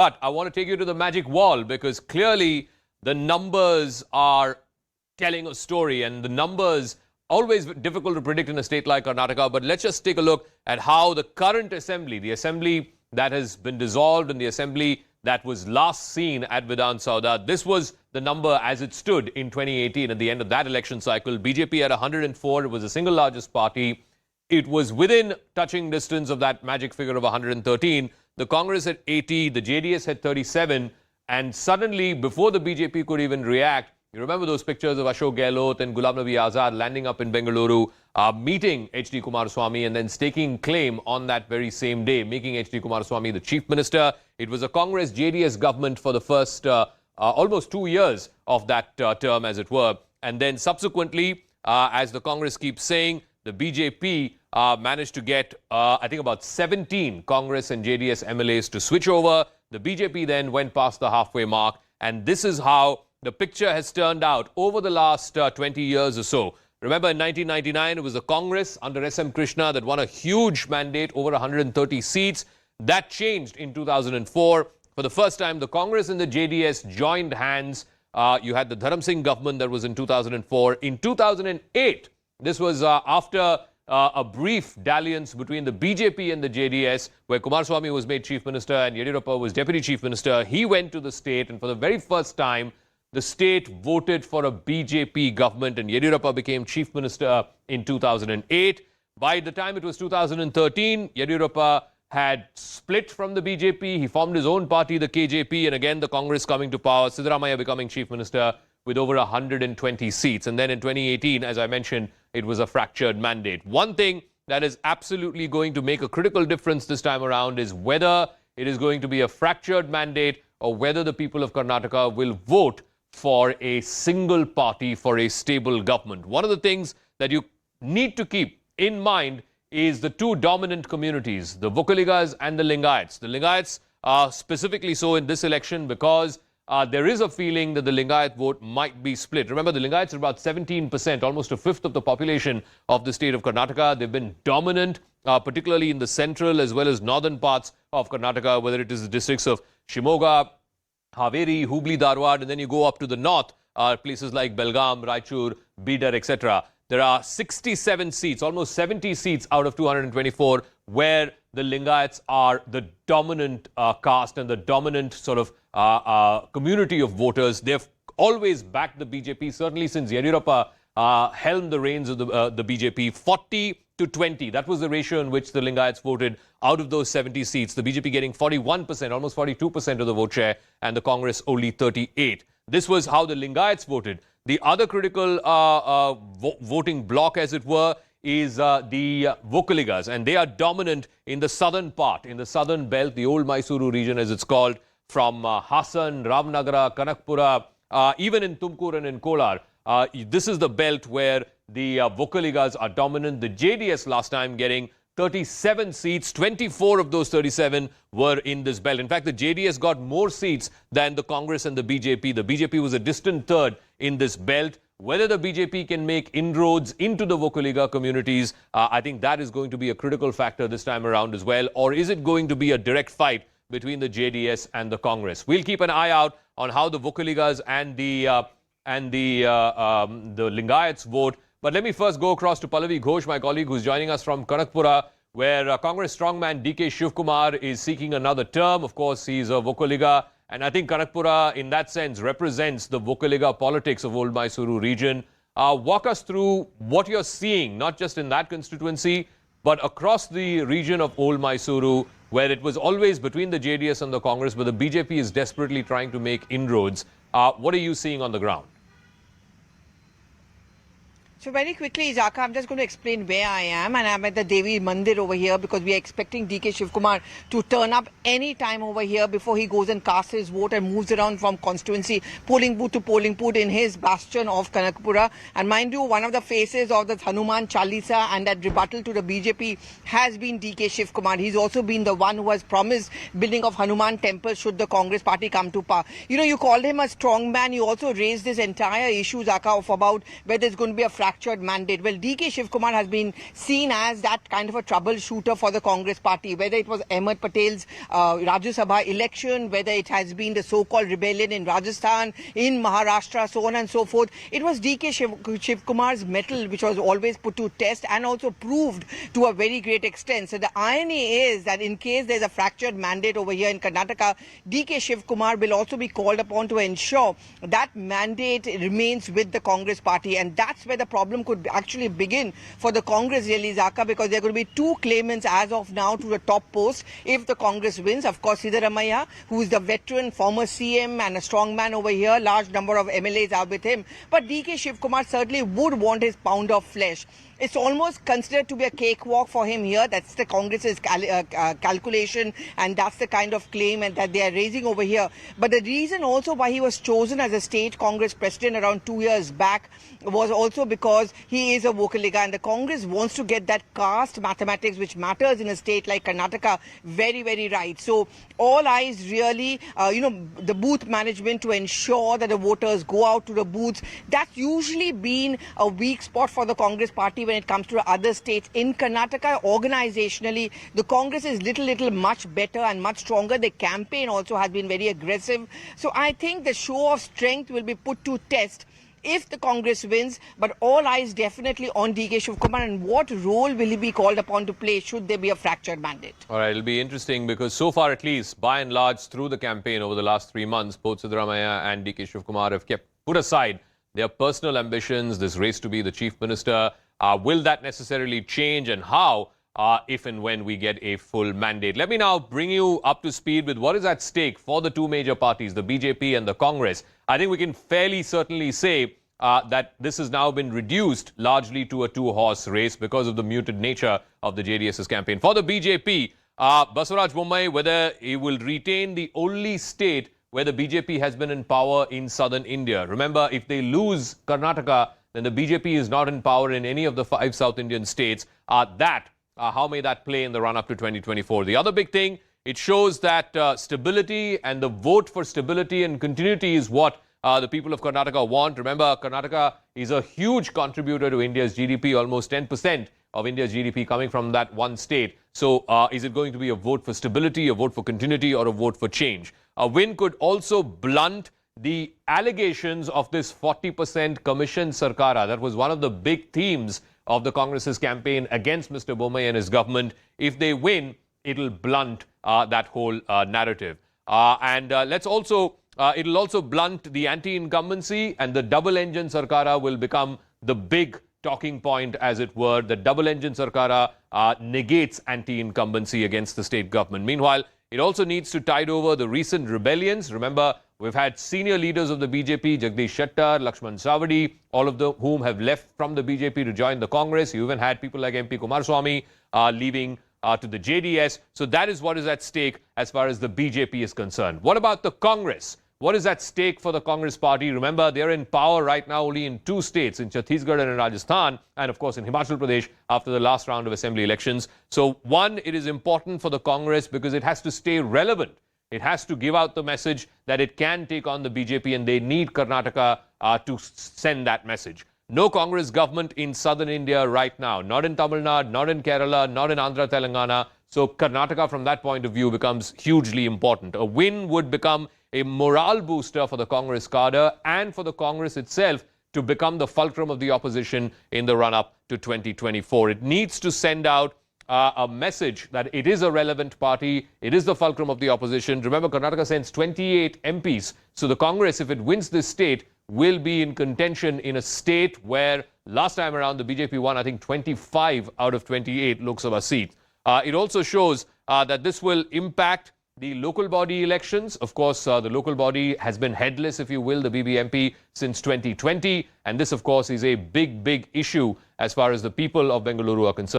But I want to take you to the magic wall because clearly the numbers are telling a story, and the numbers always difficult to predict in a state like Karnataka. But let's just take a look at how the current assembly, the assembly that has been dissolved and the assembly that was last seen at Vidhan Sauda, this was the number as it stood in 2018 at the end of that election cycle. BJP at 104, it was the single largest party. It was within touching distance of that magic figure of 113. The Congress at 80, the JDS had 37, and suddenly, before the BJP could even react, you remember those pictures of Ashok Gehlot and Ghulam Nabi Azad landing up in Bengaluru, meeting H.D. Kumaraswamy and then staking claim on that very same day, making H.D. Kumaraswamy the Chief Minister. It was a Congress-JDS government for the first almost 2 years of that term, as it were. And then subsequently, as the Congress keeps saying, the BJP managed to get, I think, about 17 Congress and JDS MLAs to switch over. The BJP then went past the halfway mark. And this is how the picture has turned out over the last 20 years or so. Remember, in 1999, it was the Congress under S.M. Krishna that won a huge mandate, over 130 seats. That changed in 2004. For the first time, the Congress and the JDS joined hands. You had the Dharam Singh government that was in 2004. In 2008, this was after a brief dalliance between the BJP and the JDS, where Kumaraswamy was made Chief Minister and Yediyurappa was Deputy Chief Minister. He went to the state, and for the very first time, the state voted for a BJP government, and Yediyurappa became Chief Minister in 2008. By the time it was 2013, Yediyurappa had split from the BJP. He formed his own party, the KJP, and again the Congress coming to power, Siddaramaiah becoming Chief Minister with over 120 seats. And then in 2018, as I mentioned, it was a fractured mandate. One thing that is absolutely going to make a critical difference this time around is whether it is going to be a fractured mandate or whether the people of Karnataka will vote for a single party, for a stable government. One of the things that you need to keep in mind is the two dominant communities, the Vokkaligas and the Lingayats. The Lingayats are specifically so in this election because there is a feeling that the Lingayat vote might be split. Remember, the Lingayats are about 17%, almost a fifth of the population of the state of Karnataka. They've been dominant, particularly in the central as well as northern parts of Karnataka, whether it is the districts of Shimoga, Haveri, Hubli, Dharwad, and then you go up to the north, places like Belgaum, Raichur, Bidar, etc. There are 67 seats, almost 70 seats out of 224, where the Lingayats are the dominant caste and the dominant sort of community of voters. They've always backed the BJP, certainly since Yediyurappa helmed the reins of the BJP. 40 to 20, that was the ratio in which the Lingayats voted out of those 70 seats. The BJP getting 41%, almost 42% of the vote share, and the Congress only 38. This was how the Lingayats voted. The other critical voting bloc, as it were, is the Vokkaligas, and they are dominant in the southern part, in the southern belt, the old Mysuru region as it's called, from Hassan, Ramnagara, Kanakpura, even in Tumkur and in Kolar. This is the belt where the Vokkaligas are dominant. The JDS last time getting 37 seats, 24 of those 37 were in this belt. In fact, the JDS got more seats than the Congress and the BJP. The BJP was a distant third in this belt. Whether the BJP can make inroads into the Vokkaliga communities, I think that is going to be a critical factor this time around as well. Or is it going to be a direct fight between the JDS and the Congress? We'll keep an eye out on how the Vokkaligas and the Lingayats vote. But let me first go across to Pallavi Ghosh, my colleague, who's joining us from Kanakpura, where Congress strongman D.K. Shivkumar is seeking another term. Of course, he's a Vokkaliga. And I think Kanakpura, in that sense, represents the Vokkaliga politics of Old Mysuru region. Walk us through what you're seeing, not just in that constituency, but across the region of Old Mysuru, where it was always between the JDS and the Congress, but the BJP is desperately trying to make inroads. What are you seeing on the ground? So very quickly, Jaka, I'm just going to explain where I am, and I'm at the Devi Mandir over here because we are expecting D.K. Shivkumar to turn up any time over here before he goes and casts his vote and moves around from constituency, polling booth to polling booth in his bastion of Kanakpura. And mind you, one of the faces of the Hanuman Chalisa and that rebuttal to the BJP has been D.K. Shivkumar. He's also been the one who has promised building of Hanuman temple should the Congress party come to power. You know, you called him a strong man. You also raised this entire issue, Jaka, of about whether there's going to be a fracture fractured mandate. Well, DK Shivkumar has been seen as that kind of a troubleshooter for the Congress party, whether it was Ahmed Patel's Rajya Sabha election, whether it has been the so-called rebellion in Rajasthan, in Maharashtra, so on and so forth. It was DK Shivkumar's mettle which was always put to test and also proved to a very great extent. So the irony is that in case there's a fractured mandate over here in Karnataka, DK Shivkumar will also be called upon to ensure that mandate remains with the Congress party, and that's where the problem could actually begin for the Congress really, Zaka, because there are going to be two claimants as of now to the top post if the Congress wins. Of course, Siddaramaiah, who is the veteran former CM and a strong man over here, large number of MLAs are with him, but DK Shivkumar certainly would want his pound of flesh. It's almost considered to be a cakewalk for him here. That's the Congress's calculation, and that's the kind of claim and that they are raising over here. But the reason also why he was chosen as a state Congress president around 2 years back was also because he is a Vokaliga, and the Congress wants to get that caste mathematics, which matters in a state like Karnataka, very, very right. So all eyes really, the booth management to ensure that the voters go out to the booths. That's usually been a weak spot for the Congress party when it comes to other states. In Karnataka, organizationally, the Congress is little much better and much stronger. The campaign also has been very aggressive. So I think the show of strength will be put to test if the Congress wins, but all eyes definitely on DK Shivkumar and what role will he be called upon to play should there be a fractured mandate. All right, it'll be interesting because so far at least, by and large, through the campaign over the last 3 months, both Siddaramaiah and DK Shivkumar have put aside their personal ambitions, this race to be the Chief Minister. Will that necessarily change, and how, if and when we get a full mandate? Let me now bring you up to speed with what is at stake for the two major parties, the BJP and the Congress. I think we can fairly certainly say that this has now been reduced largely to a two-horse race because of the muted nature of the JDS's campaign. For the BJP, Basavaraj Bommai, whether he will retain the only state where the BJP has been in power in southern India. Remember, if they lose Karnataka, then the BJP is not in power in any of the 5 South Indian states. How may that play in the run-up to 2024? The other big thing, it shows that stability and the vote for stability and continuity is what the people of Karnataka want. Remember, Karnataka is a huge contributor to India's GDP, almost 10% of India's GDP coming from that one state. So is it going to be a vote for stability, a vote for continuity, or a vote for change? A win could also blunt the allegations of this 40% commission sarkara. That was one of the big themes of the Congress's campaign against Mr. Bommai and his government. If they win, it'll blunt that whole narrative. It'll also blunt the anti-incumbency, and the double-engine sarkara will become the big talking point, as it were. The double-engine sarkara negates anti-incumbency against the state government. Meanwhile, it also needs to tide over the recent rebellions. Remember, we've had senior leaders of the BJP, Jagdish Shettar, Lakshman Savadi, all of whom have left from the BJP to join the Congress. You even had people like MP Kumaraswamy leaving to the JDS. So that is what is at stake as far as the BJP is concerned. What about the Congress? What is at stake for the Congress party? Remember, they're in power right now only in 2 states, in Chhattisgarh and in Rajasthan, and of course in Himachal Pradesh after the last round of assembly elections. So one, it is important for the Congress because it has to stay relevant. It has to give out the message that it can take on the BJP, and they need Karnataka to send that message. No Congress government in southern India right now, not in Tamil Nadu, not in Kerala, not in Andhra, Telangana. So Karnataka from that point of view becomes hugely important. A win would become a morale booster for the Congress cadre and for the Congress itself to become the fulcrum of the opposition in the run-up to 2024. It needs to send out a message that it is a relevant party, it is the fulcrum of the opposition. Remember, Karnataka sends 28 MPs. So the Congress, if it wins this state, will be in contention in a state where last time around the BJP won, I think, 25 out of 28 Lok Sabha seats. It also shows that this will impact the local body elections. Of course, the local body has been headless, if you will, the BBMP, since 2020. And this, of course, is a big issue as far as the people of Bengaluru are concerned.